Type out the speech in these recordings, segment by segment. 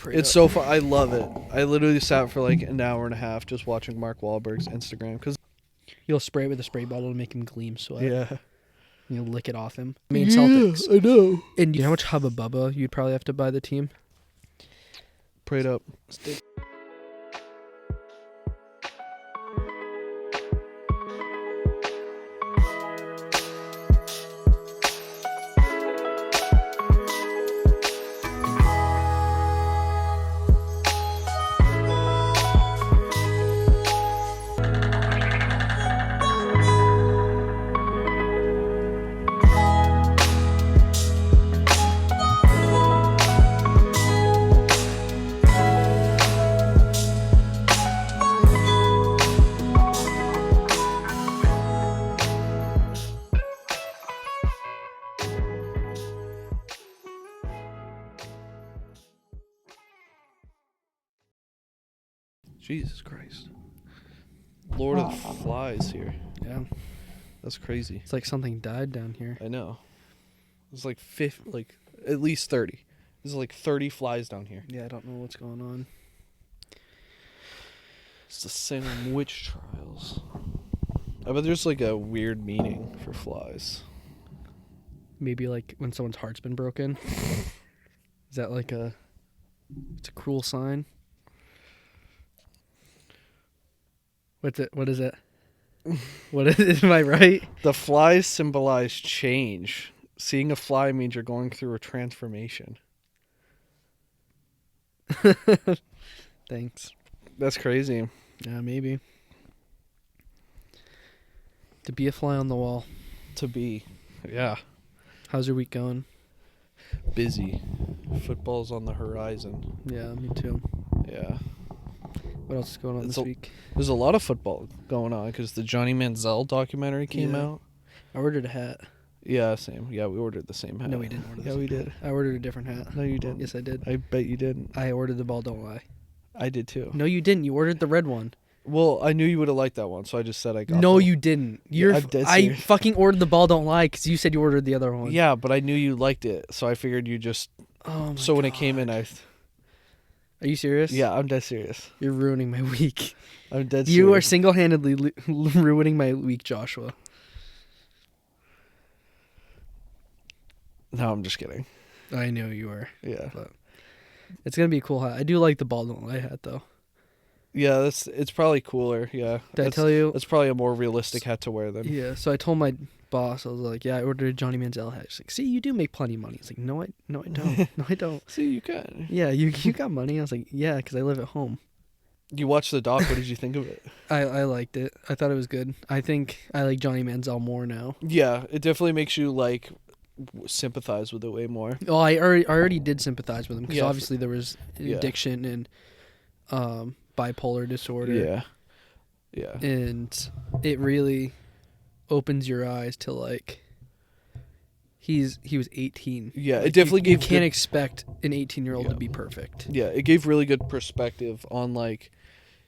It's so fun. I love it. I literally sat for like an hour and a half just watching Mark Wahlberg's Instagram because You'll spray it with a spray bottle to make him gleam sweat. yeah, You'll lick it off him. I mean, Celtics. I know. And you know how much Hubba Bubba you'd probably have to buy the team? Prayed up. Jesus Christ. Lord of the Flies here. Yeah. That's crazy. It's like something died down here. I know. It's like at least 30. There's like 30 flies down here. Yeah, I don't know what's going on. It's the Salem witch trials. I bet there's like a weird meaning for flies. Maybe like when someone's heart's been broken. Is that like it's a cruel sign? What is it? What is it? Am I right? The flies symbolize change. Seeing a fly means you're going through a transformation. Thanks. That's crazy. Yeah, maybe. To be a fly on the wall. To be. Yeah. How's your week going? Busy. Football's on the horizon. Yeah, me too. Yeah. What else is going on this week? There's a lot of football going on because the Johnny Manziel documentary came out. I ordered a hat. Yeah, same. Yeah, we ordered the same hat. No, we didn't order the Yeah, same we did. hat. I ordered a different hat. No, you didn't. Yes, I did. I bet you didn't. I ordered the ball, don't lie. I did too. No, you didn't. You ordered the red one. Well, I knew you would have liked that one, so I just said I got No, the- you didn't. I'm dead I serious. fucking ordered the ball, don't lie, because you said you ordered the other one. Yeah, but I knew you liked it, so I figured you just... Oh my So when it God. came in, Are you serious? Yeah, I'm dead serious. You're ruining my week. I'm dead serious. You are single-handedly ruining my week, Joshua. No, I'm just kidding. I know you are. Yeah. But it's going to be a cool hat. I do like the ball, don't lie hat, though. Yeah, it's probably cooler, yeah. Did I tell you? It's probably a more realistic hat to wear than... Yeah, so I told my boss, I was like, yeah, I ordered a Johnny Manziel hat. She's like, see, you do make plenty of money. He's like, no, I don't. No, I don't. See, you can. Yeah, you got money. I was like, yeah, because I live at home. You watched the doc. What did you think of it? I liked it. I thought it was good. I think I like Johnny Manziel more now. Yeah, it definitely makes you, like, sympathize with it way more. Oh, I already did sympathize with him because Yeah, obviously there was addiction and bipolar disorder. Yeah. Yeah. And it really opens your eyes to, like, he was 18. Yeah, Like, it definitely you gave... can't expect an 18-year-old Yeah. to be perfect. Yeah, it gave really good perspective on, like,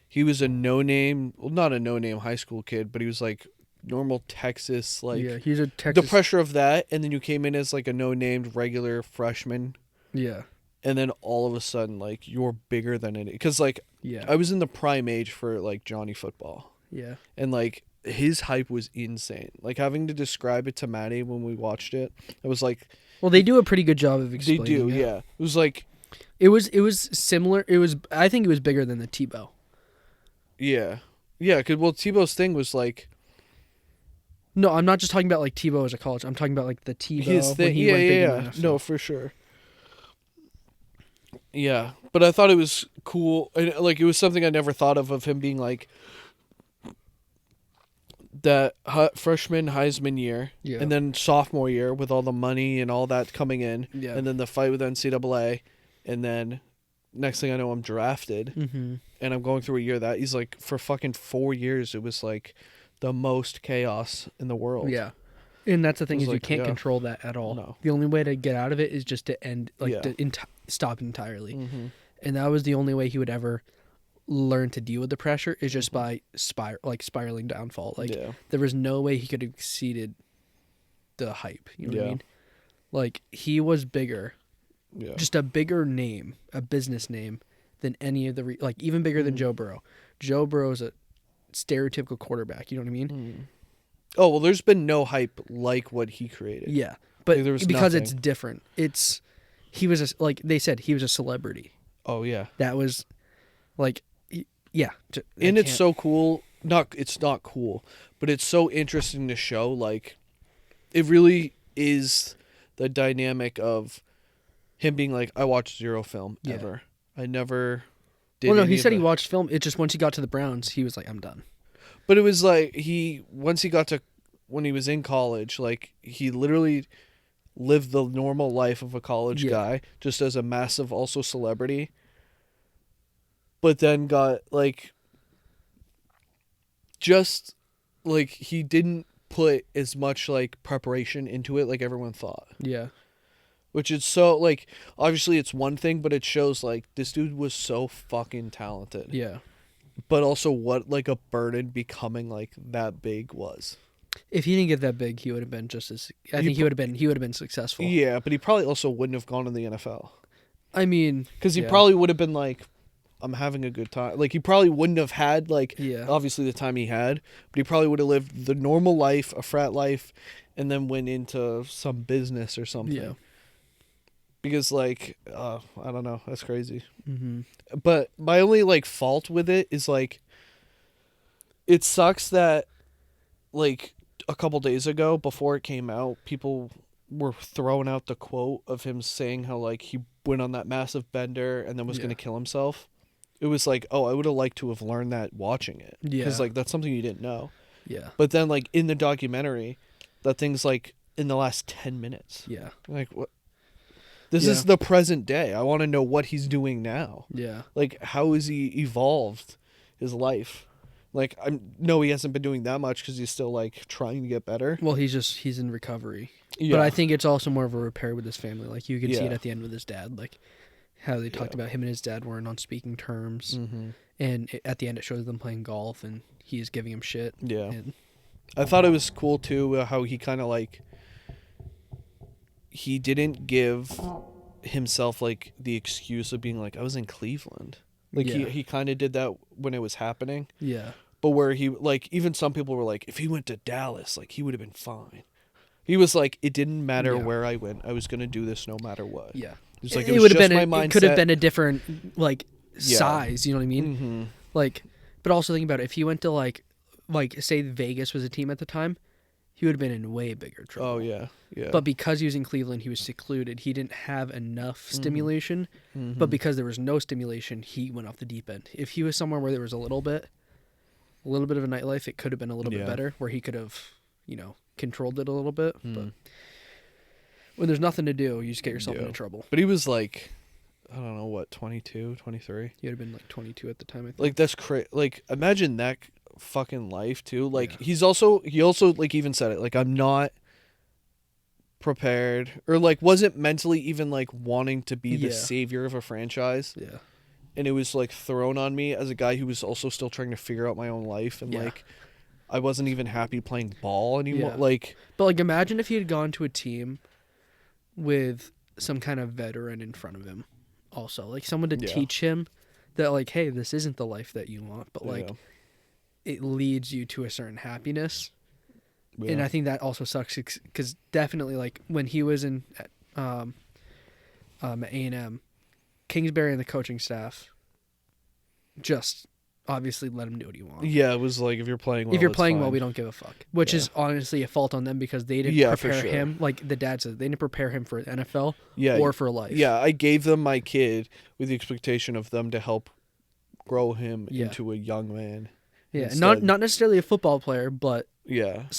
he was a no-name... Well, not a no-name high school kid, but he was, like, normal Texas, like... Yeah, he's a Texas... The pressure of that, and then you came in as, like, a no-named regular freshman, Yeah. and then all of a sudden, like, you're bigger than it. Because, like, Yeah. I was in the prime age for, like, Johnny football. Yeah. And, like, his hype was insane. Like, having to describe it to Maddie when we watched it, it was like... Well, they do a pretty good job of They explaining do, it. yeah. It was like... It was similar. I think it was bigger than the Tebow. Yeah. Yeah, because, well, Tebow's thing was, like... No, I'm not just talking about, like, Tebow as a college. I'm talking about, like, the Tebow His thing, when he went big in the yeah. NFL. No, for sure. Yeah, but I thought it was cool. And, like, it was something I never thought of him being, like... That freshman Heisman year, Yeah. and then sophomore year with all the money and all that coming in, Yeah. and then the fight with NCAA, and then next thing I know, I'm drafted, Mm-hmm. and I'm going through a year that he's like, for fucking 4 years, it was like the most chaos in the world. Yeah. And that's the thing It is was you like, can't yeah. control that at all. No. The only way to get out of it is just to end, like, Yeah. to stop entirely. Mm-hmm. And that was the only way he would ever learn to deal with the pressure is just by spiraling downfall. Like, Yeah. there was no way he could have exceeded the hype. You know what I Yeah. mean? Like, he was bigger Yeah. just a bigger name, a business name than any of the like even bigger than Joe Burrow. Joe Burrow is a stereotypical quarterback. You know what I mean? Oh well, there's been no hype like what he created. Yeah, but Like, there was because nothing. it's different. He was like they said he was a celebrity. Oh yeah. That was like yeah. And it's so cool. It's not cool, but it's so interesting to show. Like, it really is the dynamic of him being like, I watched zero film ever. I never did. Well, no, any he of said he the-" watched film. It just once he got to the Browns, he was like, I'm done. But it was like once he got to when he was in college, like he literally lived the normal life of a college guy, just as a massive also celebrity. But then got like just like he didn't put as much like preparation into it like everyone thought. Yeah. Which is so like obviously it's one thing, but it shows like this dude was so fucking talented. Yeah. But also what like a burden becoming like that big was. If he didn't get that big, he would have been just as. I think he would have been successful. Yeah, but he probably also wouldn't have gone to the NFL. I mean, because he probably would have been like, I'm having a good time. Like he probably wouldn't have had like obviously the time he had, but he probably would have lived the normal life, a frat life, and then went into some business or something. Yeah. Because like I don't know, that's crazy. Mm-hmm. But my only like fault with it is like, it sucks that like a couple days ago before it came out, people were throwing out the quote of him saying how like he went on that massive bender and then was going to kill himself. It was like, oh, I would have liked to have learned that watching it. Yeah. Because like that's something you didn't know. Yeah. But then like in the documentary, that thing's like in the last 10 minutes. Yeah. Like what? This is the present day. I want to know what he's doing now. Yeah. Like, how has he evolved his life? Like, he hasn't been doing that much because he's still, like, trying to get better. Well, he's in recovery. Yeah. But I think it's also more of a repair with his family. Like, you can see it at the end with his dad. Like, how they talked about him and his dad weren't on speaking terms. Mm-hmm. And at the end, it shows them playing golf, and he is giving him shit. Yeah. And I thought it was cool, too, how he kind of, like, he didn't give himself like the excuse of being like, I was in Cleveland. Like he kind of did that when it was happening. Yeah. But where he like, even some people were like, if he went to Dallas, like he would have been fine. He was like, it didn't matter where I went. I was gonna do this no matter what. Yeah. It was like it would have been my mindset. it could have been a different like size. You know what I mean? Mm-hmm. Like, but also think about it. If he went to like say Vegas was a team at the time, he would have been in way bigger trouble. Oh yeah. Yeah. But because he was in Cleveland, he was secluded. He didn't have enough stimulation. Mm-hmm. But because there was no stimulation, he went off the deep end. If he was somewhere where there was a little bit of a nightlife, it could have been a little bit better, where he could have, controlled it a little bit. But when there's nothing to do, you just get yourself into trouble. But he was like, I don't know, what, 22, 23? He would have been like 22 at the time, I think. Like, that's crazy. Like, imagine that fucking life, too. Like, he also, like, even said it. Like, I'm not prepared, or, like, wasn't mentally even, like, wanting to be the savior of a franchise. Yeah. And it was, like, thrown on me as a guy who was also still trying to figure out my own life. And, like, I wasn't even happy playing ball anymore. Yeah. Like, but, like, imagine if he had gone to a team with some kind of veteran in front of him also. Like, someone to teach him that, like, hey, this isn't the life that you want, but, like, it leads you to a certain happiness. Yeah. And I think that also sucks because definitely, like, when he was in at A&M, Kingsbury and the coaching staff just obviously let him do what he wants. Yeah, it was like, if you're playing well, if you're playing fine. well, we don't give a fuck. Which is honestly a fault on them because they didn't prepare him. Like the dad said, they didn't prepare him for NFL or for life. Yeah, I gave them my kid with the expectation of them to help grow him into a young man. Yeah, instead. not necessarily a football player, but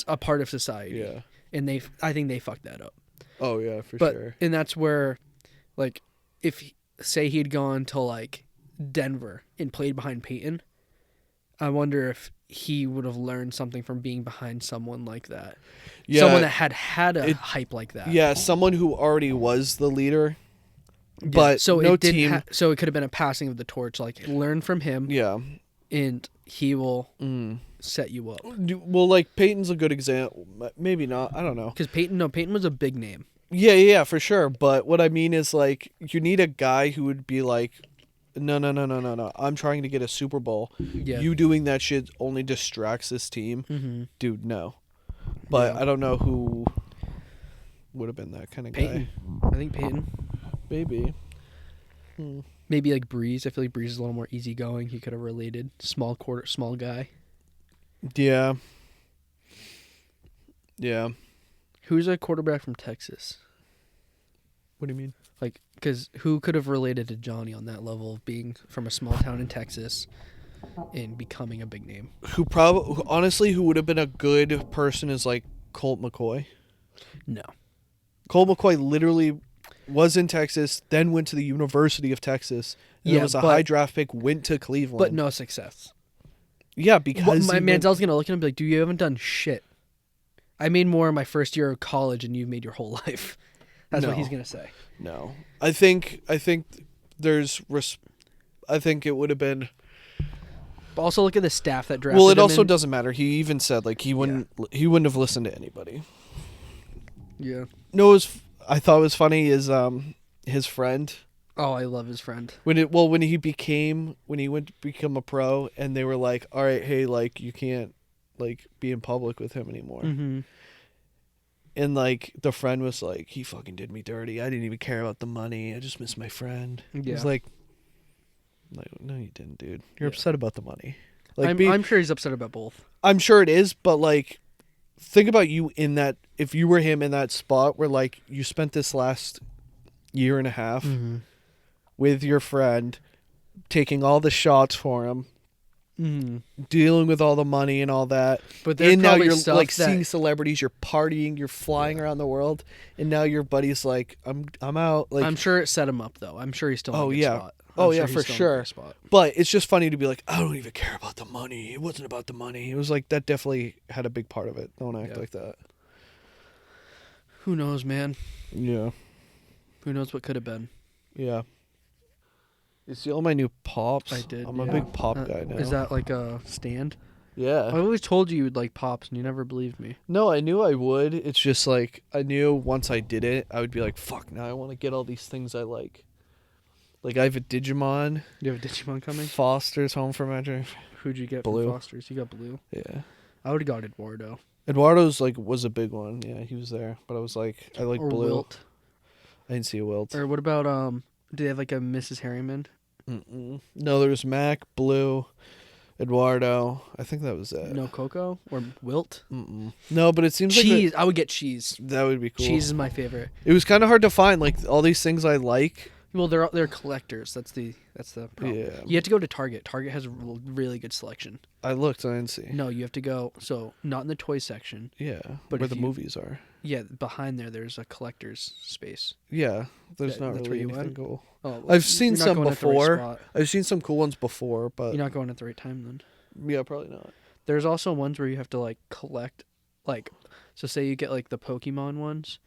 a part of society. Yeah. And I think they fucked that up. Oh, yeah, for sure. And that's where, like, say he had gone to, like, Denver and played behind Peyton, I wonder if he would have learned something from being behind someone like that. Yeah, someone that had a hype like that. Yeah, someone who already was the leader. But so no it didn't team. So it could have been a passing of the torch. Like, learn from him. Yeah. And he will set you up. Well, like, Peyton's a good example. Maybe not. I don't know. Because Peyton was a big name. Yeah, for sure. But what I mean is, like, you need a guy who would be like, no. I'm trying to get a Super Bowl. Yeah. You doing that shit only distracts this team. Mm-hmm. Dude, no. But Yeah. I don't know who would have been that kind of Peyton. guy. I think Peyton. Maybe. Maybe like Breeze. I feel like Breeze is a little more easygoing. He could have related. Small guy. Yeah. Yeah. Who's a quarterback from Texas? What do you mean? Like, because who could have related to Johnny on that level of being from a small town in Texas and becoming a big name? Honestly, who would have been a good person is like Colt McCoy. No. Colt McCoy literally was in Texas, then went to the University of Texas. And it was a high draft pick, went to Cleveland. But no success. Yeah, because Manziel's going to look at him and be like, dude, you haven't done shit. I made more in my first year of college than you've made your whole life. That's what he's going to say. No. I think there's... I think it would have been... But also look at the staff that drafted him. Well, it also doesn't matter. He even said, like, he wouldn't have listened to anybody. Yeah. No, I thought was funny is his friend. Oh, I love his friend. When he went to become a pro, and they were like, all right, hey, like, you can't, like, be in public with him anymore. Mm-hmm. And, like, the friend was like, he fucking did me dirty. I didn't even care about the money. I just miss my friend. Yeah. He's like, no, you didn't, dude. You're upset about the money. Like, I'm sure he's upset about both. I'm sure it is, but, like, think about you in that, if you were him in that spot where, like, you spent this last year and a half with your friend, taking all the shots for him, dealing with all the money and all that. But and now you're like seeing celebrities, you're partying, you're flying around the world, and now your buddy's like, I'm out. Like, I'm sure it set him up though. I'm sure he's still in a good spot. For sure. But it's just funny to be like, I don't even care about the money. It wasn't about the money. It was like, that definitely had a big part of it. Don't act like that. Who knows, man? Yeah. Who knows what could have been? Yeah. You see all my new pops? I did. I'm a big pop guy now. Is that like a stand? Yeah. I always told you you'd like pops, and you never believed me. No, I knew I would. It's just like, I knew once I did it, I would be like, fuck, now I want to get all these things I like. Like, I have a Digimon. You have a Digimon coming? Foster's Home for Magic. Who'd you get Blue. from Foster's? You got Blue? Yeah. I would have got Eduardo. Eduardo's, like, was a big one. Yeah, he was there. But I was like, I like or Blue. Wilt. I didn't see a Wilt. Or what about, do they have like a Mrs. Harriman? No, there was Mac, Blue, Eduardo. I think that was it. No Coco? Or Wilt? No, but it seems like... Cheese. I would get Cheese. That would be cool. Cheese is my favorite. It was kind of hard to find, like, all these things I like. Well, they're collectors. That's the problem. Yeah. You have to go to Target. Target has a really good selection. I looked, I didn't see. No, you have to go. So not in the toy section. Yeah, but where the movies are. Yeah, behind there's a collector's space. Yeah, there's not that's really where you anything went? cool. Oh, I've seen some going at the right before. spot. I've seen some cool ones before, but You're not going at the right time then. yeah, probably not. There's also ones where you have to like collect, like, so say you get like the Pokemon ones,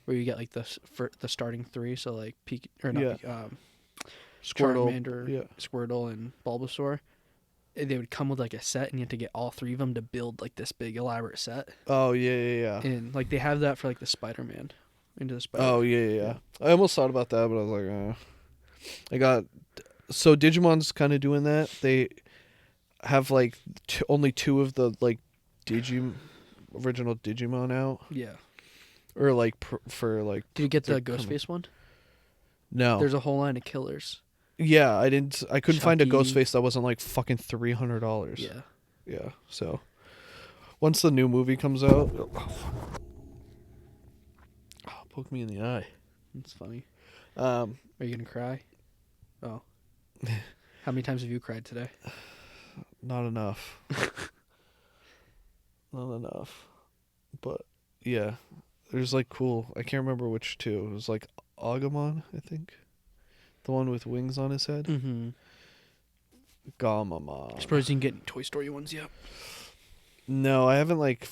where you get like the starting 3. So like Squirtle, Charmander, Squirtle, and Bulbasaur. They would come with like a set, and you have to get all 3 of them to build like this big elaborate set. Oh yeah. And like they have that for like the Spider-Man, Into the Spider. Oh yeah. I almost thought about that, but I was like, so Digimon's kind of doing that. They have like only 2 of the like original Digimon out. Yeah. Or like for like. Did you get the Ghostface one? No. There's a whole line of killers. Yeah, I couldn't find a Chucky. Ghostface that wasn't like fucking $300. Yeah. Yeah. So once the new movie comes out, poke me in the eye. That's funny. Are you gonna cry? Oh. How many times have you cried today? Not enough. Not enough. But yeah, there's like cool. I can't remember which 2. It was like Agumon, I think. The one with wings on his head? Mm-hmm. Gamamon. I suppose you can get Toy Story ones yet. No, I haven't like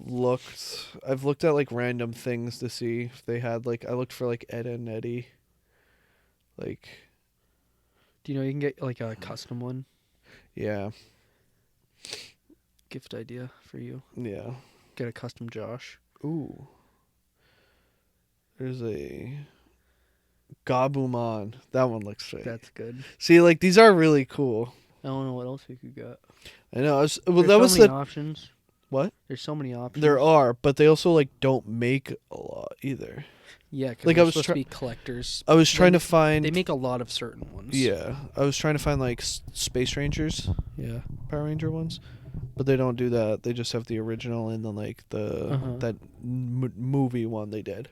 looked. I've looked at like random things to see if they had like. I looked for like Ed and Eddie. Like. Do you know you can get like a custom one? Yeah. Gift idea for you. Yeah. Get a custom Josh. Ooh. There's a Gabumon. That one looks fake. That's good. See, like these are really cool. I don't know what else we could get. I know. There's so many options. What? There's so many options. There are, but they also like don't make a lot either. Yeah, because like I was supposed to be collectors. I was trying to find. They make a lot of certain ones. Yeah, I was trying to find like Space Rangers. Yeah. Power Ranger ones, but they don't do that. They just have the original and then like the that movie one they did.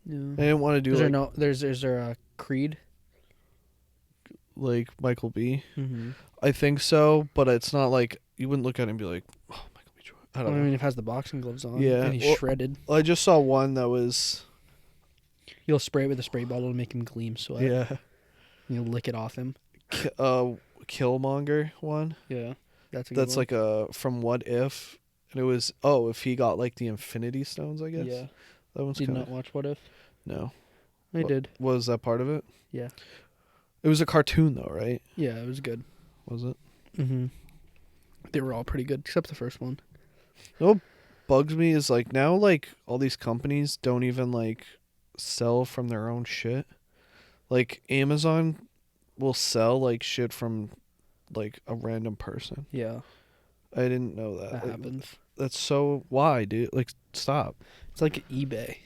Yeah. They didn't want to do. Is there a Creed? Like Michael B. Mm-hmm. I think so, but it's not like you wouldn't look at it and be like, oh, Michael B. I don't know. I mean, it has the boxing gloves on. Yeah, And he's shredded. I just saw one that was. You'll spray it with a spray bottle to make him gleam sweat. Yeah. And you'll lick it off him. Killmonger one. Yeah. That's like a from What If, and it was if he got like the Infinity Stones, I guess. Yeah. That one's. Did you not watch What If? No. I did. Was that part of it? Yeah. It was a cartoon though, right? Yeah, it was good. Was it? Mm-hmm. They were all pretty good, except the first one. What bugs me is like now like all these companies don't even like sell from their own shit. Like Amazon will sell like shit from like a random person. Yeah. I didn't know that. That happens. That's so why, dude? Like stop. It's like eBay.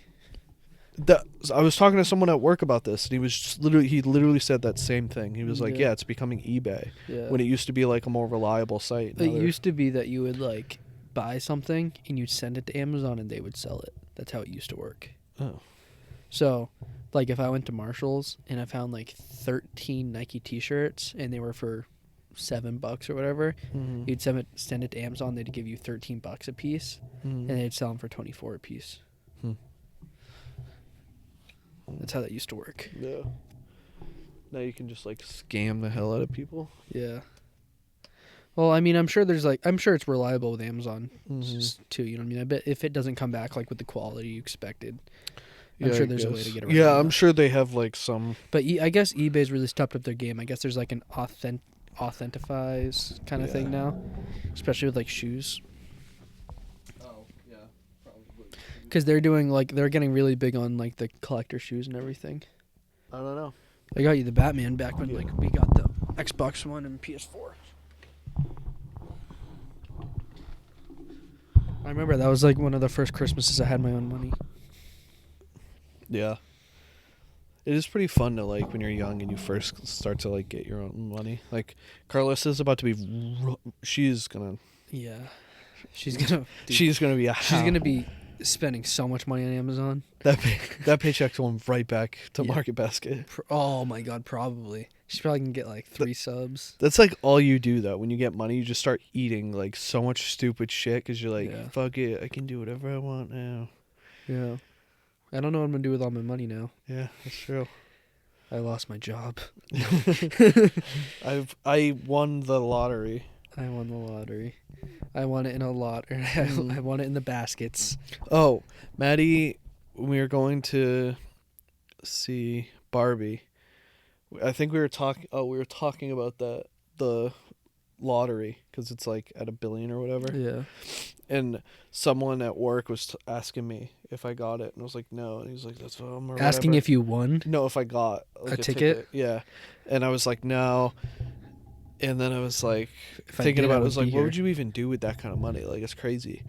I was talking to someone at work about this, and he literally said that same thing. He was like, "Yeah, it's becoming eBay." Yeah. When it used to be like a more reliable site. It used to be that you would like buy something and you'd send it to Amazon and they would sell it. That's how it used to work. Oh. So, like if I went to Marshall's and I found like 13 Nike T-shirts and they were for $7 or whatever, you'd send it to Amazon. They'd give you $13 a piece, and they'd sell them for $24 a piece. That's how that used to work. Yeah. Now you can just like scam the hell out of people. Yeah. Well, I mean, I'm sure it's reliable with Amazon too. You know what I mean? I bet if it doesn't come back like with the quality you expected, I'm sure there's a way to get around. Yeah, I'm sure they have like some. But I guess eBay's really stepped up their game. I guess there's like an authentifies kind of thing now, especially with like shoes. Because they're getting really big on like the collector shoes and everything. I don't know. I got you the Batman back when like we got the Xbox One and PS4. I remember that was like one of the first Christmases I had my own money. Yeah. It is pretty fun to like when you're young and you first start to like get your own money. Like Carlos is about to be. She's gonna. Yeah. She's gonna. She's gonna be. She's gonna be spending so much money on Amazon. That paycheck's going right back to Market Basket. Oh my god, probably. She's probably gonna get like 3 subs. That's like all you do though. When you get money, you just start eating like so much stupid shit because you're like, fuck it, I can do whatever I want now. Yeah. I don't know what I'm gonna do with all my money now. Yeah, that's true. I lost my job. I won the lottery. I won the lottery. I won it in a lot. I won it in the baskets. Oh, Maddie, when we were going to see Barbie, I think we were talking. Oh, we were talking about the lottery because it's like at $1 billion or whatever. Yeah. And someone at work was asking me if I got it, and I was like, no. And he was like, that's what I'm asking if you won. No, if I got like, a ticket. Yeah. And I was like, no. And then I was like if thinking did, about it. I was like, what would you even do with that kind of money? Like, it's crazy.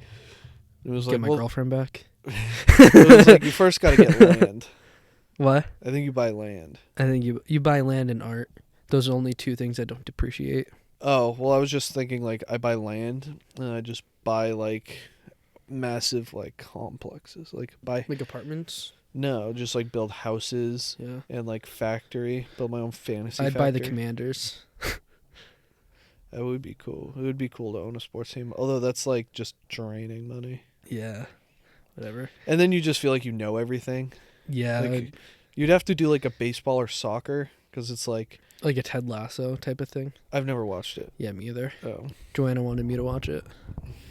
And it was get my girlfriend back. It was like, you first got to get land. What? I think you buy land. I think you buy land and art. Those are only 2 things that don't depreciate. Oh, well, I was just thinking, like, I buy land, and I just buy, like, massive, like, complexes. Like apartments? No, just, like, build houses. Yeah. And, like, factory. Build my own fantasy I'd factory. buy the Commanders. That would be cool. It would be cool to own a sports team. Although that's, like, just draining money. Yeah. Whatever. And then you just feel like you know everything. Yeah. Like, you'd have to do, like, a baseball or soccer, because it's, like... Like a Ted Lasso type of thing? I've never watched it. Yeah, me either. Oh. Joanna wanted me to watch it.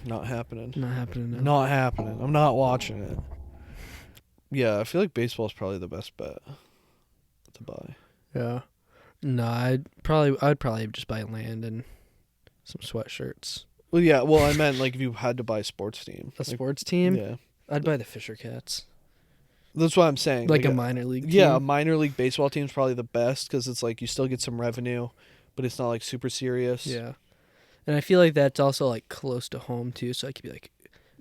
Not happening. Not happening now. Not happening. I'm not watching it. Yeah, I feel like baseball is probably the best bet to buy. Yeah. No, I'd probably just buy land and some sweatshirts. Well, yeah. Well, I meant like if you had to buy a sports team. A sports team? Yeah. I'd buy the Fisher Cats. That's what I'm saying. Like a minor league team? Yeah, a minor league baseball team is probably the best because it's like you still get some revenue, but it's not like super serious. Yeah. And I feel like that's also like close to home too, so I could be like,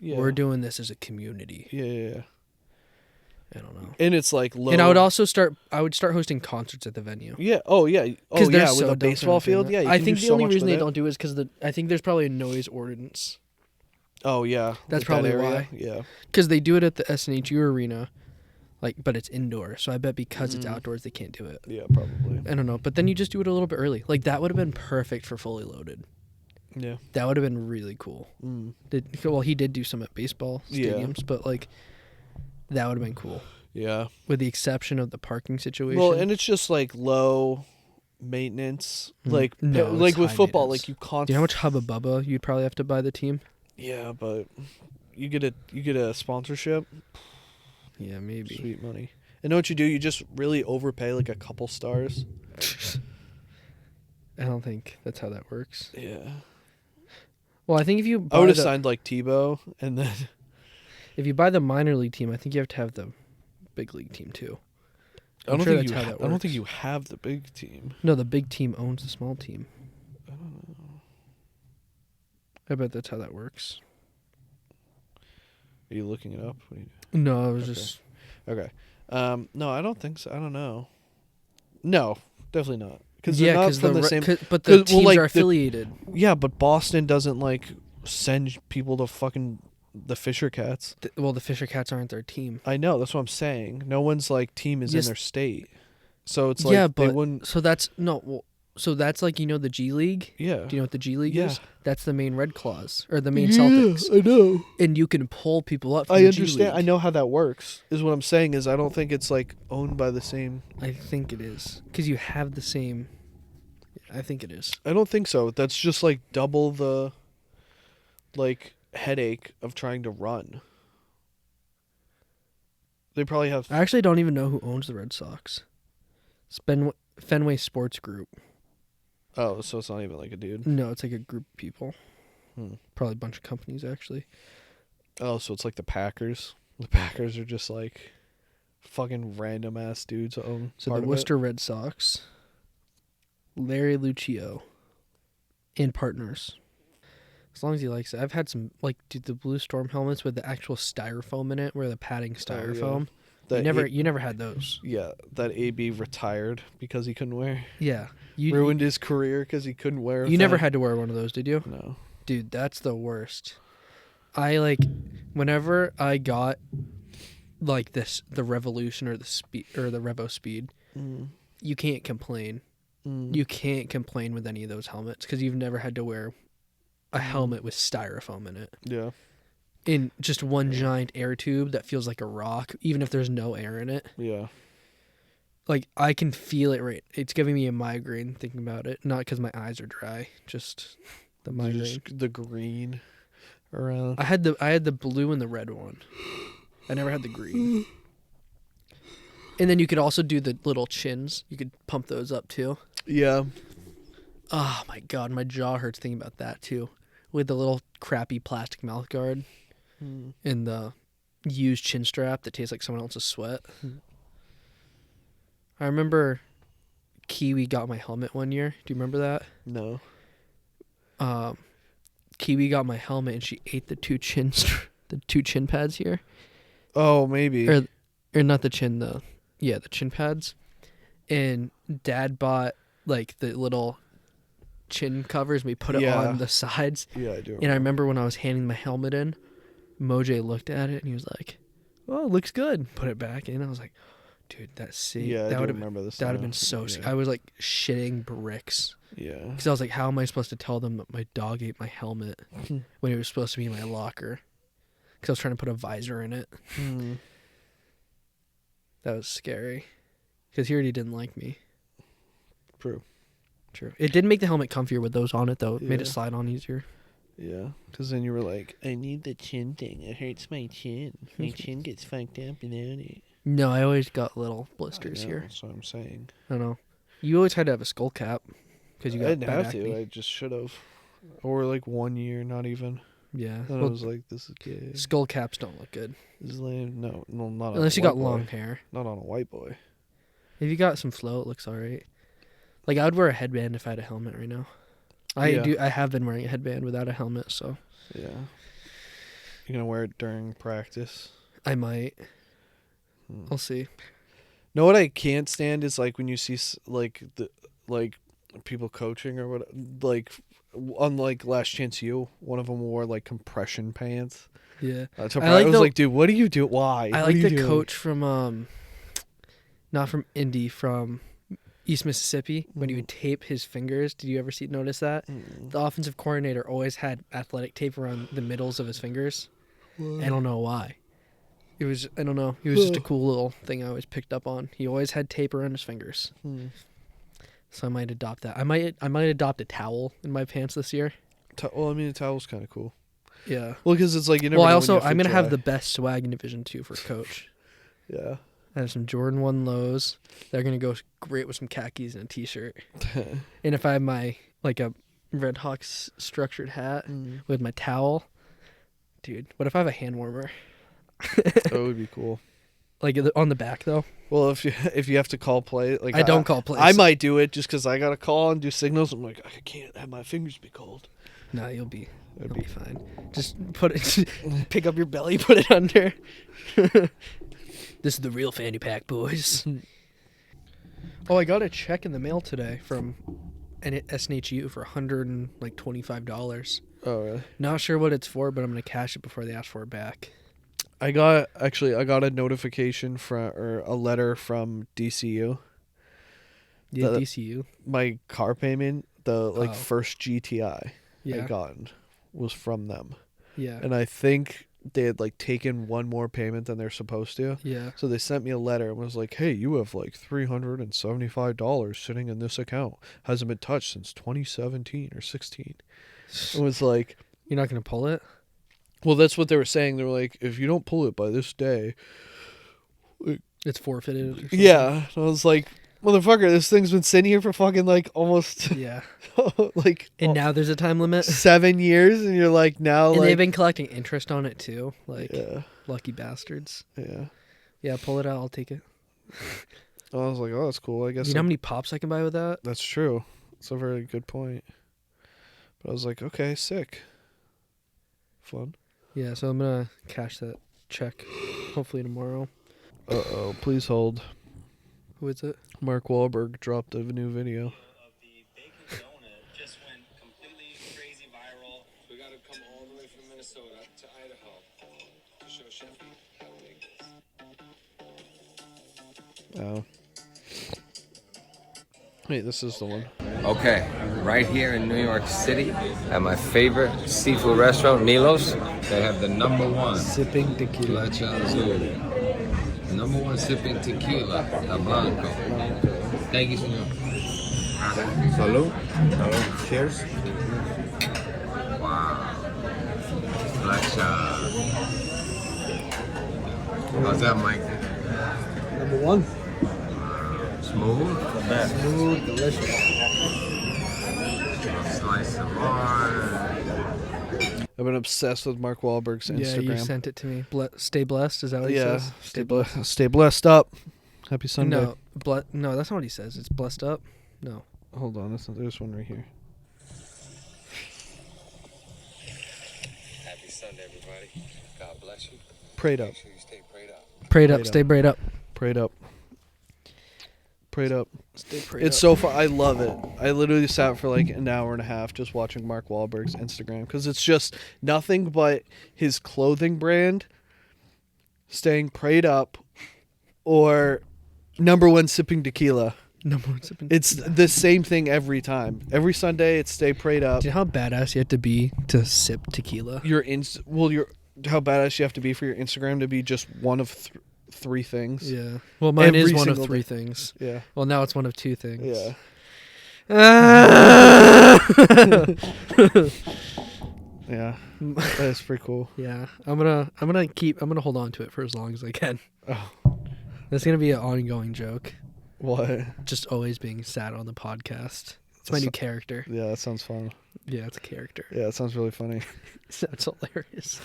we're doing this as a community. Yeah. I don't know. And it's like low. And I would start hosting concerts at the venue. Yeah. Oh yeah. Oh yeah. With a baseball field. Yeah. I think the only reason they don't do it is because I think there's probably a noise ordinance. Oh yeah. That's probably why. Yeah. Because they do it at the SNHU arena, like, but it's indoor. So I bet because it's outdoors they can't do it. Yeah, probably. I don't know. But then you just do it a little bit early. Like that would have been perfect for Fully Loaded. Yeah. That would have been really cool. Well, he did do some at baseball stadiums, but like that would have been cool. Yeah. With the exception of the parking situation. Well, and it's just like low maintenance. Like like with football, like you can't. Do you know how much Hubba Bubba you'd probably have to buy the team? Yeah, but you get a sponsorship. Yeah, maybe. Sweet money. And know what you do? You just really overpay like a couple stars. I don't think that's how that works. Yeah. Well, I think if you I would have signed like Tebow, and then if you buy the minor league team, I think you have to have the big league team too. I don't think you have the big team. No, the big team owns the small team. I don't know. I bet that's how that works. Are you looking it up? No, I was just okay. No, I don't think so. I don't know. No, definitely not. Because they're not from the same. But the teams are affiliated. Yeah, but Boston doesn't like send people to fucking the Fisher Cats. Well, the Fisher Cats aren't their team. I know. That's what I'm saying. No one's like team is in their state, so it's like but they wouldn't. So that's So that's like, the G League? Yeah. Do you know what the G League is? That's the main Red Claws, or the main Celtics. I know. And you can pull people up from I the understand. G League. I know how that works. Is what I'm saying is I don't think it's like owned by the same. I think it is. Because you have the same. I think it is. I don't think so. That's just like double the like headache of trying to run. They probably have. I actually don't even know who owns the Red Sox. It's Fenway Sports Group. Oh, so it's not even like a dude? No, it's like a group of people. Probably a bunch of companies, actually. Oh, so it's like the Packers. The Packers are just like fucking random ass dudes own. So the Worcester Red Sox, Larry Lucio, and partners. As long as he likes it. I've had some, the Blue Storm helmets with the actual styrofoam in it, where the padding styrofoam. Oh, yeah. You never had those. Yeah, that AB retired because he couldn't wear. Yeah. Ruined his career because he couldn't wear. You never had to wear one of those, did you? No. Dude, that's the worst. Whenever I got the Revolution or the Speed or the Revo Speed, you can't complain. You can't complain with any of those helmets because you've never had to wear a helmet with styrofoam in it. Yeah. In just one giant air tube that feels like a rock, even if there's no air in it. Yeah. I can feel it right. It's giving me a migraine thinking about it. Not because my eyes are dry, just the migraine. Just the green around. I had the blue and the red one. I never had the green. And then you could also do the little chins. You could pump those up too. Yeah. Oh my god, my jaw hurts thinking about that too. With the little crappy plastic mouth guard and the used chin strap that tastes like someone else's sweat. I remember Kiwi got my helmet one year. Do you remember that? No. Kiwi got my helmet and she ate the two chin pads here. Oh, maybe. Or not the chin, the chin pads. And Dad bought the little chin covers and we put it on the sides. Yeah, I do. And I remember when I was handing my helmet in, Moj looked at it and he was like, "Oh, it looks good." Put it back in. I was like, "Dude, that's sick." Yeah, I remember this. That would have been so sick. I was shitting bricks. Yeah. Because I was like, how am I supposed to tell them that my dog ate my helmet when it was supposed to be in my locker? Because I was trying to put a visor in it. That was scary. Because he already didn't like me. True. It did make the helmet comfier with those on it, though. It made it slide on easier. Yeah. Because then you were like, I need the chin thing. It hurts my chin. My chin gets fucked up without it. No, I always got little blisters here. That's what I'm saying. I don't know. You always had to have a skull cap. Because you got I didn't have acne. to. I just should have. Or 1 year, not even. Yeah. And I was like, this is gay. Skull caps don't look good. This is lame. No, not unless you got long boy. hair. Not on a white boy. If you got some flow, it looks alright. Like, I would wear a headband if I had a helmet right now. I have been wearing a headband without a helmet, so. Yeah. You're gonna wear it during practice? I might. I'll see. Know what I can't stand is like when you see like people coaching or what, like on like Last Chance U, one of them wore like compression pants. Yeah. I was like, dude, what do you do? Why? I like the coach from not from Indy, from East Mississippi, when he would tape his fingers. Did you ever notice that? The offensive coordinator always had athletic tape around the middles of his fingers. I don't know why. It was just a cool little thing I always picked up on. He always had tape around his fingers. So I might adopt that. I might adopt a towel in my pants this year. Well, I mean, a towel's kind of cool. Yeah. Well, because it's like you never. Well, I'm gonna have the best swag in Division 2 for coach. Yeah. I have some Jordan 1 lows. They're gonna go great with some khakis and a t-shirt. And if I have my like a Red Hawks structured hat with my towel, dude. What if I have a hand warmer? That would be cool. Like on the back though. Well, if you have to call play, like I don't call plays. I might do it just because I gotta call and do signals. I'm like, I can't have my fingers be cold. No, you'll be fine. Just pick up your belly, put it under. This is the real fanny pack, boys. Oh, I got a check in the mail today from SNHU for $125. Oh, really? Not sure what it's for, but I'm gonna cash it before they ask for it back. I got a notification or a letter from DCU. Yeah, DCU. My car payment, the first GTI I gotten was from them. Yeah. And I think they had like taken one more payment than they're supposed to. Yeah. So they sent me a letter and was like, "Hey, you have like $375 sitting in this account. Hasn't been touched since 2017 or 16." It was like, you're not gonna pull it? Well, that's what they were saying. They were like, if you don't pull it by this day, it's forfeited. Yeah. I was like, motherfucker, this thing's been sitting here for fucking like almost like now there's a time limit. 7 years, and you're like now and like they've been collecting interest on it too. Like lucky bastards. Yeah. Yeah, pull it out, I'll take it. I was like, oh, that's cool. I guess you know how many pops I can buy with that? That's true. That's a very good point. But I was like, okay, sick. Fun. Yeah, so I'm going to cash that check hopefully tomorrow. Uh-oh, please hold. Who is it? Mark Wahlberg dropped a new video. Just went completely crazy viral. We got to come all the way from Minnesota to Idaho to show Sheffy how to make this. Oh. Wait, this is the one. Okay, right here in New York City at my favorite seafood restaurant, Nilo's. They have the #1 sipping tequila. #1 sipping tequila, El Blanco. Thank you, senor. Salud. Cheers. Wow. Blackshot. How's that, Mike? #1. Smooth? Smooth, delicious. Slice of orange. I've been obsessed with Mark Wahlberg's Instagram. Yeah, you sent it to me. Stay blessed, is that what he says? Stay blessed up. Happy Sunday. No, no, that's not what he says. It's blessed up. No. Hold on, there's one right here. Happy Sunday, everybody. God bless you. Prayed up. Make sure you stay prayed up. Prayed up. Stay prayed up. Prayed up. Prayed up. Stay prayed It's up. so fun. I love it. I literally sat for like an hour and a half just watching Mark Wahlberg's Instagram because it's just nothing but his clothing brand, staying prayed up, or #1 sipping tequila. #1 sipping. It's the same thing every time. Every Sunday, it's stay prayed up. Do you know how badass you have to be to sip tequila? How badass you have to be for your Instagram to be just one of 3 things. Yeah. Well, mine is Every one of single 3 day. things. Yeah. Well, now it's one of 2 things. Yeah. Yeah. That's pretty cool. Yeah. I'm gonna hold on to it for as long as I can. Oh. That's gonna be an ongoing joke. What? Just always being sad on the podcast. It's my new character. Yeah, that sounds fun. Yeah, it's a character. Yeah, that sounds really funny. That's hilarious.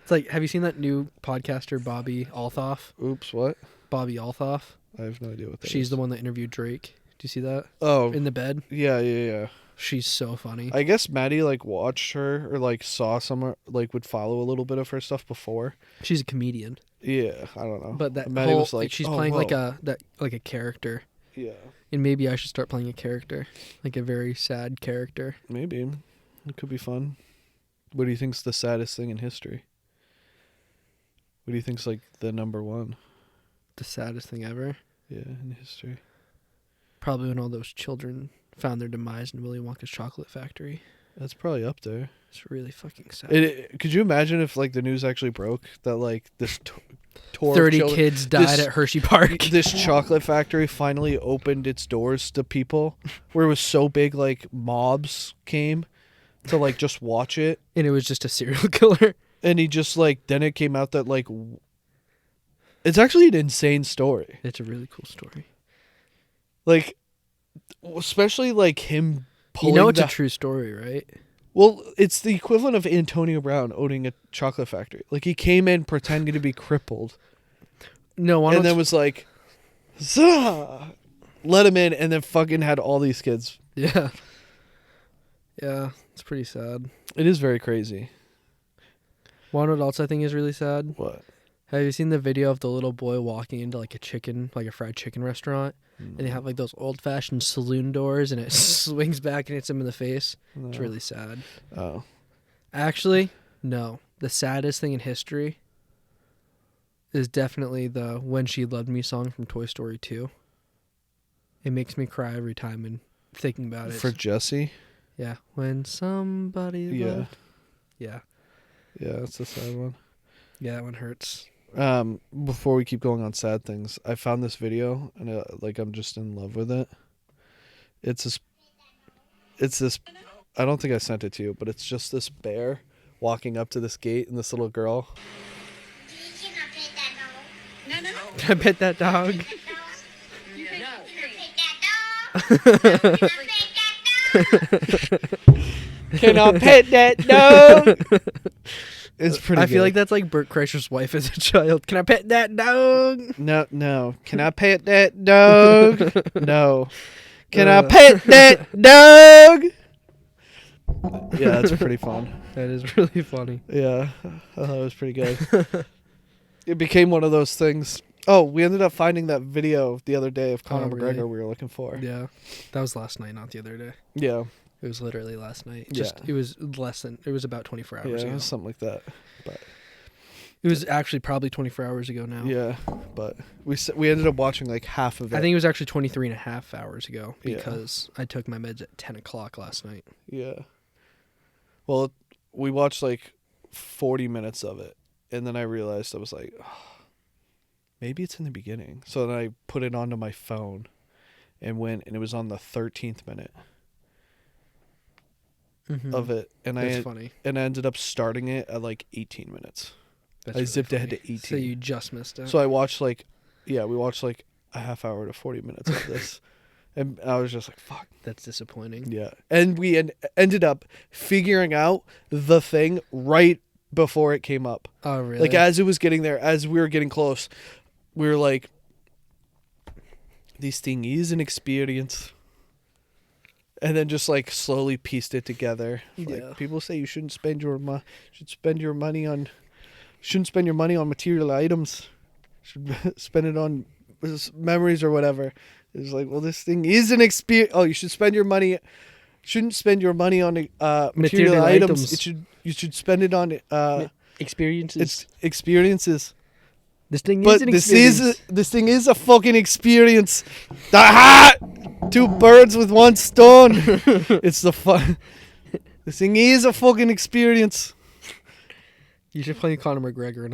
It's like, have you seen that new podcaster, Bobby Althoff? Oops, what? Bobby Althoff. I have no idea what that She's is. the one that interviewed Drake. Do you see that? Oh. In the bed? Yeah. She's so funny. I guess Maddie, like, watched her or, like, saw somewhere, like, would follow a little bit of her stuff before. She's a comedian. Yeah, I don't know. But that Maddie whole, was like, she's oh, playing whoa. like a character. Yeah. And maybe I should start playing a character. Like a very sad character. Maybe. It could be fun. What do you think's the saddest thing in history? What do you think's, like, the number one? The saddest thing ever. Yeah, in history. Probably when all those children found their demise in Willy Wonka's chocolate factory. That's probably up there. It's really fucking sad. Could you imagine if, like, the news actually broke that, like, this tour 30 kids died at Hershey Park. This chocolate factory finally opened its doors to people, where it was so big, like, mobs came to, like, just watch it. And it was just a serial killer. And he just, like, then it came out that, like, it's actually an insane story. It's a really cool story. Like, especially, like, him pulling You know it's a true story, right? Well, it's the equivalent of Antonio Brown owning a chocolate factory. Like, he came in pretending to be crippled. No, and then was like, Zah! Let him in, and then fucking had all these kids. Yeah. Yeah, it's pretty sad. It is very crazy. One what else I think is really sad? What? Have you seen the video of the little boy walking into like a fried chicken restaurant? And they have like those old fashioned saloon doors and it swings back and hits him in the face? No. It's really sad. Oh. Actually, no. The saddest thing in history is definitely the When She Loved Me song from Toy Story 2. It makes me cry every time and thinking about it. For Jesse? Yeah. When somebody loved. Yeah. Yeah, that's a sad one. Yeah, that one hurts. Before we keep going on sad things, I found this video and like I'm just in love with it. It's this I don't think I sent it to you, but it's just this bear walking up to this gate and this little girl. Can I pet that dog? Can I pet that dog? It's pretty I feel good. like that's like Bert Kreischer's wife as a child. Can I pet that dog? No. Can I pet that dog? No. Can I pet that dog? Yeah, that's pretty fun. That is really funny. Yeah, I thought it was pretty good. It became one of those things. Oh, we ended up finding that video the other day of Conor really? McGregor we were looking for. Yeah. That was last night, not the other day. Yeah. It was literally last night. Yeah. It was about 24 hours Yeah, ago. something like that. But It was actually probably 24 hours ago now. yeah, but we ended up watching like half of it. I think it was actually 23 and a half hours ago Yeah. because I took my meds at 10 o'clock last night. Yeah. Well, we watched like 40 minutes of it, and then I realized I was like, oh, maybe it's in the beginning. So then I put it onto my phone and went, and it was on the 13th minute of it. And That's funny. And I ended up starting it at like 18 minutes. That's I really zipped ahead funny. to 18. So you just missed it. So I watched like, we watched like a half hour to 40 minutes of this. And I was just like, fuck. That's disappointing. Yeah. And we ended up figuring out the thing right before it came up. Oh, really? Like as it was getting there, as we were getting close, we were like, this thing is an experience. And then just like slowly pieced it together. Yeah. Like people say you shouldn't spend your money on material items. Should spend it on memories or whatever. It's like, well, this thing is an experience. Oh, you should spend your money. Shouldn't spend your money on material items. You should spend it on experiences. It's experiences. This thing But is an experience. this thing is a fucking experience. Aha! Two birds with one stone. It's the fun. This thing is a fucking experience. You should play Conor McGregor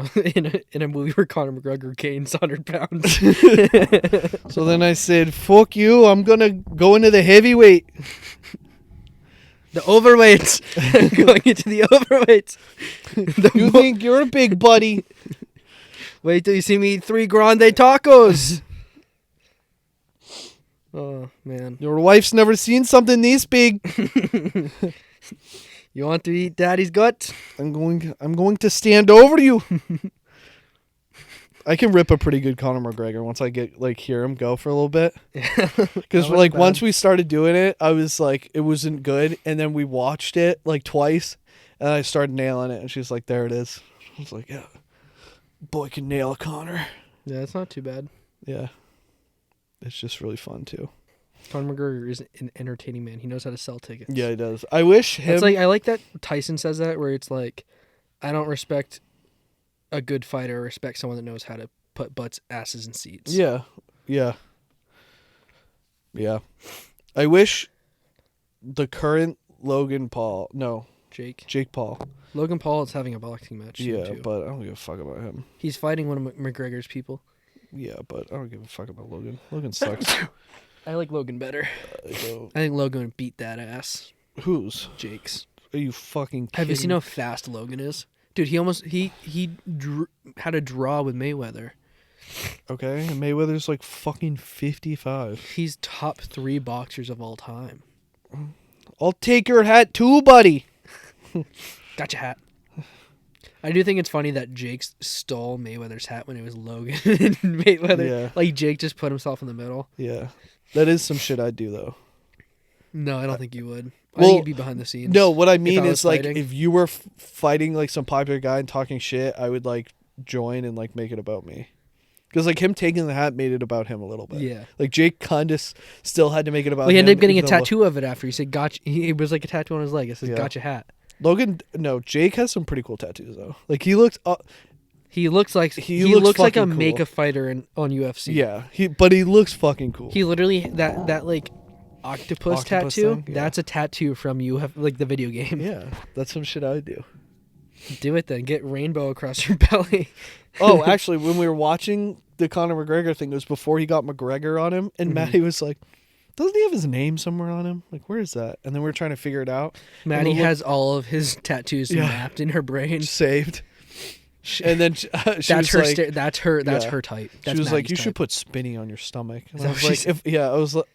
in a movie where Conor McGregor gains 100 pounds. So then I said, fuck you, I'm gonna go into the heavyweight. The overweights. Going into the overweights. You think you're a big buddy. Wait till you see me eat 3 grande tacos. Oh man. Your wife's never seen something this big. You want to eat daddy's gut? I'm going to stand over you. I can rip a pretty good Conor McGregor once I get hear him go for a little bit. Because once we started doing it, I was like, it wasn't good, and then we watched it twice, and I started nailing it, and she's like, there it is. I was like, yeah, boy can nail a Conor. Yeah, it's not too bad. Yeah, it's just really fun too. Conor McGregor is an entertaining man. He knows how to sell tickets. Yeah, he does. I wish him. It's I like that Tyson says that, where it's like, I don't respect a good fighter. I respect someone that knows how to put butts, asses, in seats. Yeah. I wish the current Jake Paul. Logan Paul is having a boxing match. Yeah, too. but I don't give a fuck about him. He's fighting one of McGregor's people. Yeah, but I don't give a fuck about Logan. Logan sucks. I like Logan better. I don't. I think Logan would beat that ass. Whose? Jake's. Are you fucking kidding? Have you seen how fast Logan is? Dude, he had a draw with Mayweather. Okay, and Mayweather's fucking 55. He's top 3 boxers of all time. I'll take your hat too, buddy. Got your hat. I do think it's funny that Jake stole Mayweather's hat when it was Logan and Mayweather. Yeah. Jake just put himself in the middle. Yeah. That is some shit I'd do, though. No, I don't think you would. I think you'd be behind the scenes. No, what I mean is, fighting. if you were fighting, some popular guy and talking shit, I would, join and, make it about me. Because, him taking the hat made it about him a little bit. Yeah. Jake kind of still had to make it about him. Well, he ended up getting a tattoo of it after. He said, gotcha. It was a tattoo on his leg. It says, gotcha hat. Logan, no, Jake has some pretty cool tattoos, though. He looks... He looks like he looks like a cool. make a fighter on UFC. Yeah, but he looks fucking cool. He literally that octopus tattoo. Thing? Yeah. That's a tattoo from the video game. Yeah, that's some shit I would do. Do it then. Get rainbow across your belly. Oh, actually, when we were watching the Conor McGregor thing, it was before he got McGregor on him, and Maddie was like, "Doesn't he have his name somewhere on him? Where is that?" And then we were trying to figure it out. Maddie has all of his tattoos mapped in her brain, saved. And then she that's was her. That's her. That's her type. That's she was like, "You should put Spinny on your stomach." And I was like, I was like,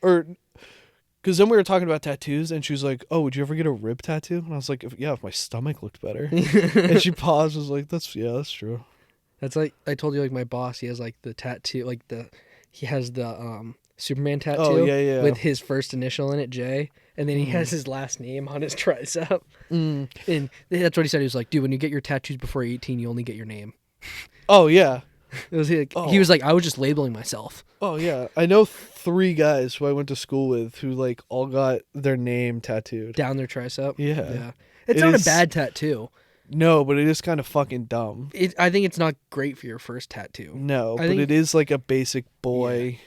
because then we were talking about tattoos, and she was like, "Oh, would you ever get a rib tattoo?" And I was like, "If my stomach looked better." And she paused, was like, "That's true." That's I told you, my boss, he has the tattoo, he has the Superman tattoo. Oh, yeah. With his first initial in it, J, and then he has his last name on his tricep. And that's what he said. He was like, "Dude, when you get your tattoos before 18, you only get your name." Oh yeah. It was he was like, "I was just labeling myself." Oh yeah, I know 3 guys who I went to school with who all got their name tattooed down their tricep. Yeah. It's not a bad tattoo. No, but it is kind of fucking dumb. I think it's not great for your first tattoo. No, but it is a basic boy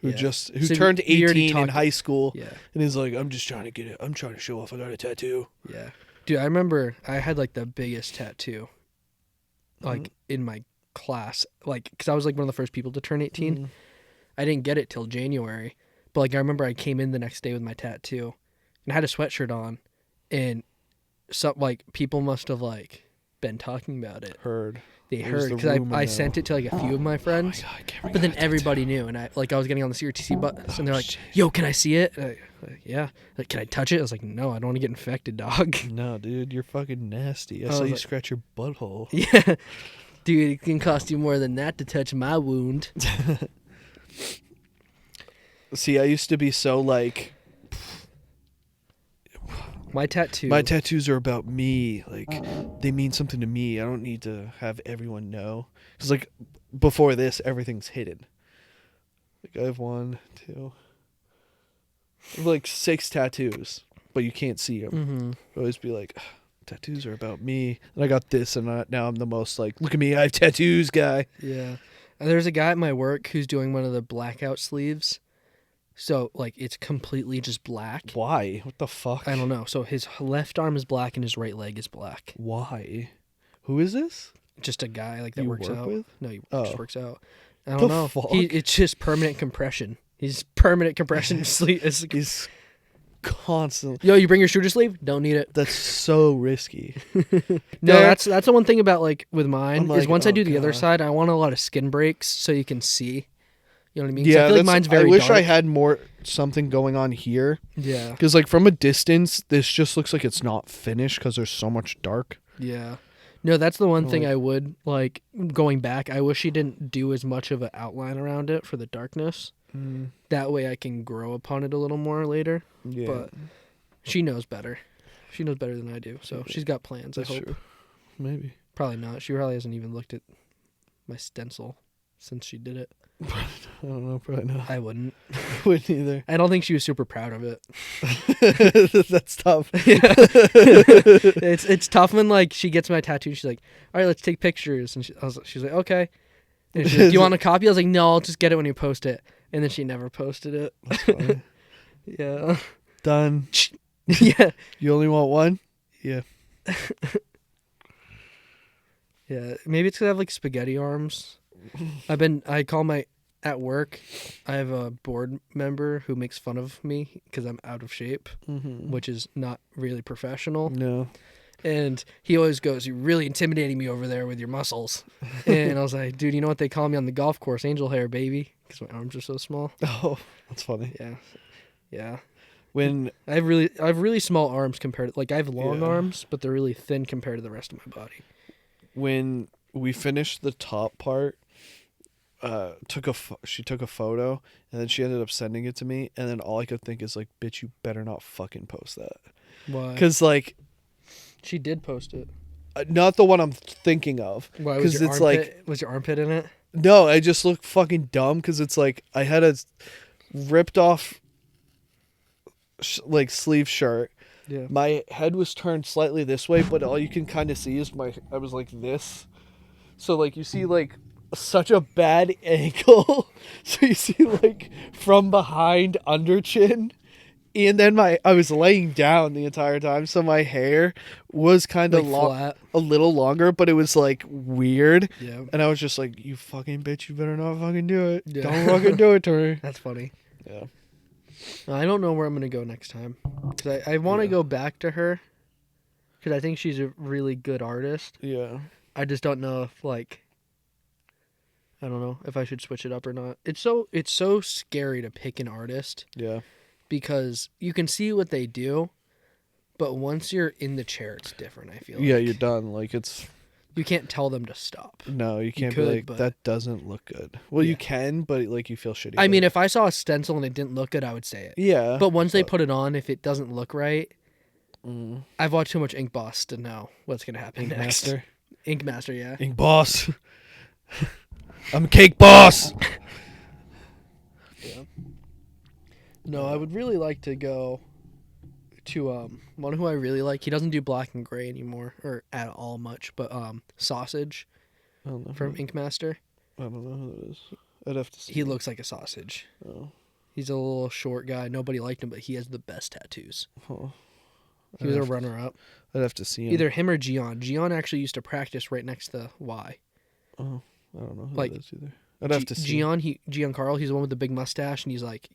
who turned 18 in high school. Yeah. And he's like, "I'm just trying to get it. I'm trying to show off I got a tattoo." Yeah. Dude, I remember I had the biggest tattoo in my class, because I was one of the first people to turn 18. I didn't get it till January, but I remember I came in the next day with my tattoo and I had a sweatshirt on, and people must have been talking about it. They heard because I sent it to a few of my friends. Oh my God, but then everybody knew, and I was getting on the CRTC bus, and they're like, "Shit. Yo, can I see it?" Yeah. Can I touch it? I was like, "No, I don't want to get infected, dog." No, dude, you're fucking nasty. I saw you scratch your butthole. Yeah. Dude, it can cost you more than that to touch my wound. See, I used to be so my tattoos are about me. They mean something to me. I don't need to have everyone know. Because before this, everything's hidden. I have 1, 2, I have 6 tattoos, but you can't see them. Mm-hmm. I always be tattoos are about me. And I got this, and now I'm the most look at me, I have tattoos guy. Yeah. And there's a guy at my work who's doing one of the blackout sleeves. So, it's completely just black. Why? What the fuck? I don't know. So his left arm is black and his right leg is black. Why? Who is this? Just a guy that works out. With? No, he just works out. I don't know. Fuck? It's just permanent compression. He's permanent compression sleeve. He's constantly. Yo, you bring your shooter sleeve? Don't need it. That's so risky. No, that's the one thing about with mine is once I do the other side, I want a lot of skin breaks so you can see. You know what I mean? Yeah, I feel mine's very I wish dark. I had more. something going on here. Yeah. Because, like, from a distance, this just looks like it's not finished because there's so much dark. Yeah. No, that's the one thing I would, like, going back, I wish she didn't do as much of an outline around it for the darkness. That way I can grow upon it a little more later. Yeah. But she knows better. She knows better than I do. So she's got plans, That's I hope. true. Maybe. Probably not. She probably hasn't even looked at my stencil since she did it. I don't know. Probably not. I wouldn't. Wouldn't either. I don't think she was super proud of it. That's tough. It's tough when, like, she gets my tattoo. She's like, all right, let's take pictures. And she's like, okay. And she's like, do you want a copy? I was like, no, I'll just get it when you post it. And then she never posted it. That's funny. Yeah. Done. Yeah. You only want one? Yeah. Yeah. Maybe it's because I have, like, spaghetti arms. At work, I have a board member who makes fun of me because I'm out of shape, which is not really professional. No. And he always goes, you're really intimidating me over there with your muscles. And I was like, dude, you know what they call me on the golf course? Angel hair, baby. Because my arms are so small. Oh, that's funny. Yeah. Yeah. When I have really small arms compared to, like, I have long arms, but they're really thin compared to the rest of my body. When we finished the top part, she took a photo, and then she ended up sending it to me, and then all I could think is, like, bitch, you better not fucking post that. Why? Because, like, She did post it. not the one I'm thinking of. Why? Because it's like, was your armpit in it? no, I just look fucking dumb because it's like I had a ripped off like sleeve shirt. Yeah. My head was turned slightly this way, but all you can kind of see is I was like this. So like you see like such a bad angle. So you see like from behind under chin. And then I was laying down the entire time, so my hair was kind of Like a little longer, but it was like weird. Yeah. And I was just like, "You fucking bitch, you better not fucking do it. Yeah. Don't fucking do it to me." That's funny. Yeah. I don't know where I'm gonna go next time, because I want to go back to her, because I think she's a really good artist. Yeah. I just don't know if, like, I don't know if I should switch it up or not. It's so scary to pick an artist. Yeah. Because you can see what they do, but once you're in the chair, it's different, I feel Yeah, like. you're done. Like it's You can't tell them to stop. no, you can't could, be like but- that doesn't look good. Well, Yeah. you can, but like you feel shitty. I about mean, it. if I saw a stencil and it didn't look good, I would say it. Yeah. But once they put it on, if it doesn't look right, Mm. I've watched too much Ink Boss to know what's going to happen Ink next. Master. Ink Master, yeah. Ink boss. I'm a cake boss. No, I would really like to go to one who I really like. He doesn't do black and gray anymore, or at all much, but Sausage I don't know. from Ink Master. I don't know who that is. I'd have to see. He looks like a sausage. Oh. He's a little short guy. Nobody liked him, but he has the best tattoos. Huh. He was a runner-up. I'd have to see him. Either him or Gian. Gian actually used to practice right next to Y. Oh, I don't know who Like, that is either. I'd have to see. Gian Carl, he's the one with the big mustache, and he's like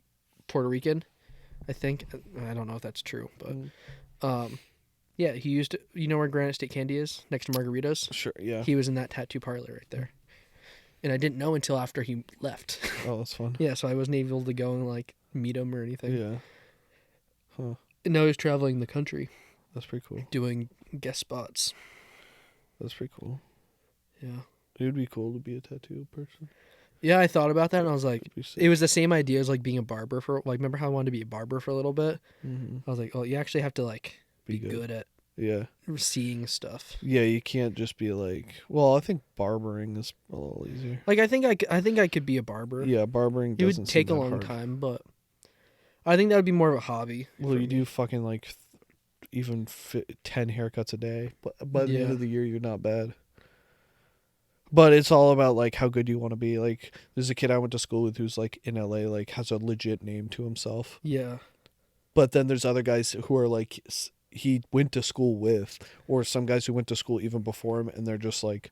Puerto Rican, I think. I don't know if that's true, but yeah, he used to, you know where Granite State Candy is? Next to Margaritas? Sure, yeah. He was in that tattoo parlor right there. And I didn't know until after he left. Oh, that's fun. Yeah, so I wasn't able to go and like meet him or anything. Yeah. Huh. And now he's traveling the country That's pretty cool. doing guest spots. That's pretty cool. Yeah. It would be cool to be a tattoo person. Yeah, I thought about that and I was like, That'd be sick. it was the same idea as like being a barber for, like, remember how I wanted to be a barber for a little bit? Mm-hmm. I was like, oh, you actually have to like Be be good. good at Yeah. seeing stuff. Yeah, you can't just be like. Well, I think barbering is a little easier. Like, I think I could be a barber. Yeah, barbering It doesn't would take seem a that long hard. time, but I think that would be more of a hobby. Well, for you me. do fucking like even 10 haircuts a day, but by the end Yeah. of the year, you're not bad. But it's all about like how good you want to be. Like, there's a kid I went to school with who's like in LA, like has a legit name to himself. Yeah. But then there's other guys who are like he went to school with, or some guys who went to school even before him, and they're just like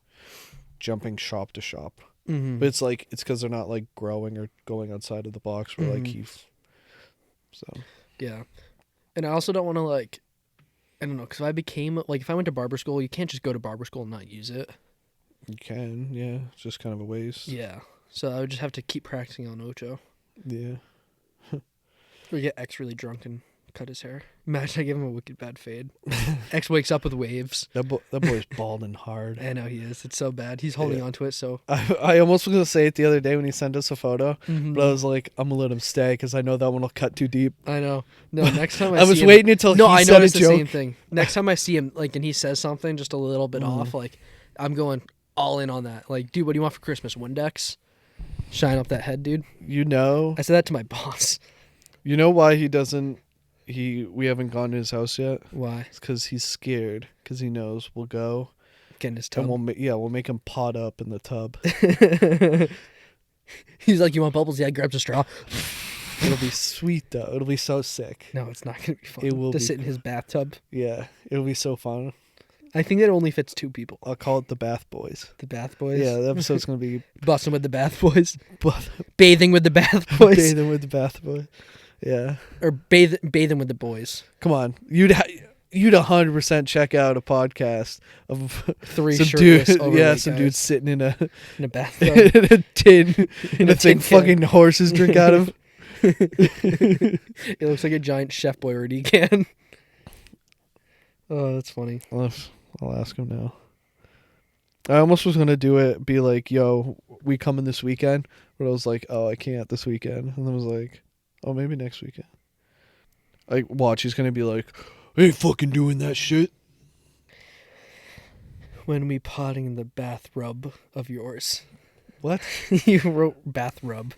jumping shop to shop. Mm-hmm. But it's like it's because they're not like growing or going outside of the box. Where like so Yeah. And I also don't want to like, I don't know, because if I became, like, if I went to barber school, you can't just go to barber school and not use it. you can, yeah. It's just kind of a waste. Yeah. So I would just have to keep practicing on Ocho. Yeah. We get X really drunk and cut his hair. Imagine I give him a wicked bad fade. X wakes up with waves. That boy's balding hard. I know he is. It's so bad. He's holding on to it. So I almost was gonna say it the other day when he sent us a photo, but I was like, I'm gonna let him stay because I know that one will cut too deep. I know. No, next time I was waiting until he I said noticed a the joke. same thing. Next time I see him, like, and he says something just a little bit off, like, I'm going all in on that. Like, dude, what do you want for Christmas? Windex? Shine up that head, dude. You know, I said that to my boss. you know why he doesn't. We haven't gone to his house yet. Why? It's because he's scared. Because he knows we'll go. Get in his And tub. we'll make him pot up in the tub. He's like, you want bubbles? Yeah, grabs a straw. It'll be sweet though. It'll be so sick. No, it's not going to be fun. It will to be sit in his bathtub. Yeah, it'll be so fun. I think that only fits 2 people. I'll call it the Bath Boys. The Bath Boys. Yeah, the episode's gonna be Busting with the Bath Boys. bathing Bathing with the Bath Boys. with the Bath Boys. Yeah, Or bathing with the boys. come on, you'd 100% check out a podcast of 3 some shirtless dude, overweight some guys dude sitting in a in a bathtub. in a tin, in a a thing tin can. fucking horses drink out of. It looks like a giant Chef Boyardee can. Oh, that's funny. I'll ask him now. I almost was gonna do it, be like, "Yo, we coming this weekend," but I was like, "Oh, I can't this weekend," and then I was like, "Oh, maybe next weekend." Like, watch, he's gonna be like, "I ain't fucking doing that shit." When we potting in the bath rub of yours. What? You wrote bath rub.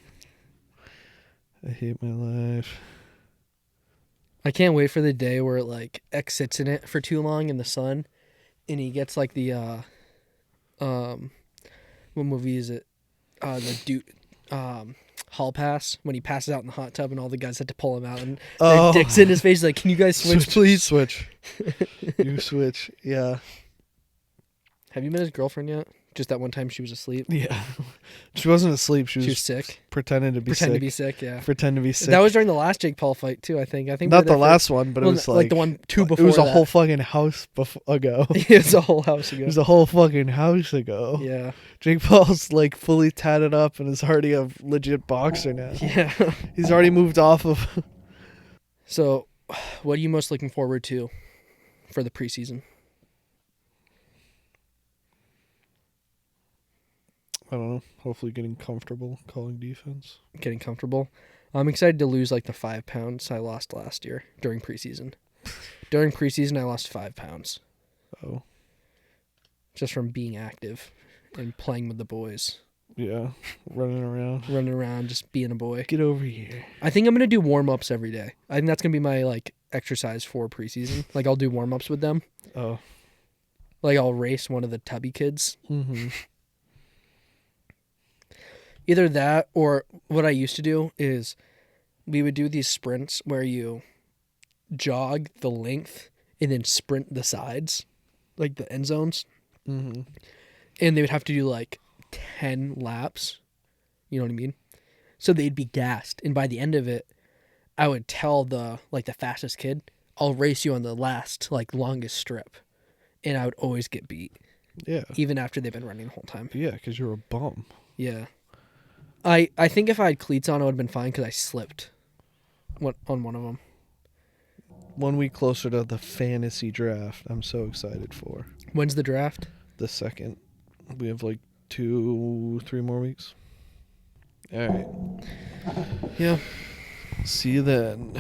I hate my life. I can't wait for the day where like X sits in it for too long in the sun, and he gets like the what movie is it? The dude hall pass when he passes out in the hot tub and all the guys had to pull him out and their dicks in his face like, can you guys switch please? Switch. You switch. Yeah. Have you met his girlfriend yet? Just that one time she was asleep. Yeah. She wasn't asleep. She She was was sick. pretending to be Pretend sick. to be sick, yeah. Pretend to be sick. That was during the last Jake Paul fight too. I think. not we were the there last one, but well, it was like the one 2 before. It was a that. whole fucking house ago. It was a whole house ago. It was a whole fucking house ago. Yeah. Jake Paul's like fully tatted up and is already a legit boxer now. Yeah. He's already moved off of. So, what are you most looking forward to for the preseason? I don't know. Hopefully getting comfortable calling defense. Getting comfortable. I'm excited to lose like the 5 pounds I lost last year during preseason. During preseason, I lost 5 pounds. Oh. Just from being active and playing with the boys. Yeah. Running around. Just being a boy. Get over here. I think I'm going to do warm-ups every day. I think that's going to be my like exercise for preseason. Like I'll do warm-ups with them. Oh. Like I'll race one of the tubby kids. Mm-hmm. Either that or what I used to do is we would do these sprints where you jog the length and then sprint the sides, like the end zones. Mm-hmm. And they would have to do like 10 laps. You know what I mean? So they'd be gassed. And by the end of it, I would tell the fastest kid, I'll race you on the last, like longest strip. And I would always get beat. Yeah. Even after they've been running the whole time. Yeah, because you're a bum. Yeah. I think if I had cleats on, it would have been fine because I slipped on one of them. 1 week closer to the fantasy draft. I'm so excited for. When's the draft? The second. We have like 2-3 more weeks. All right. Yeah. See you then.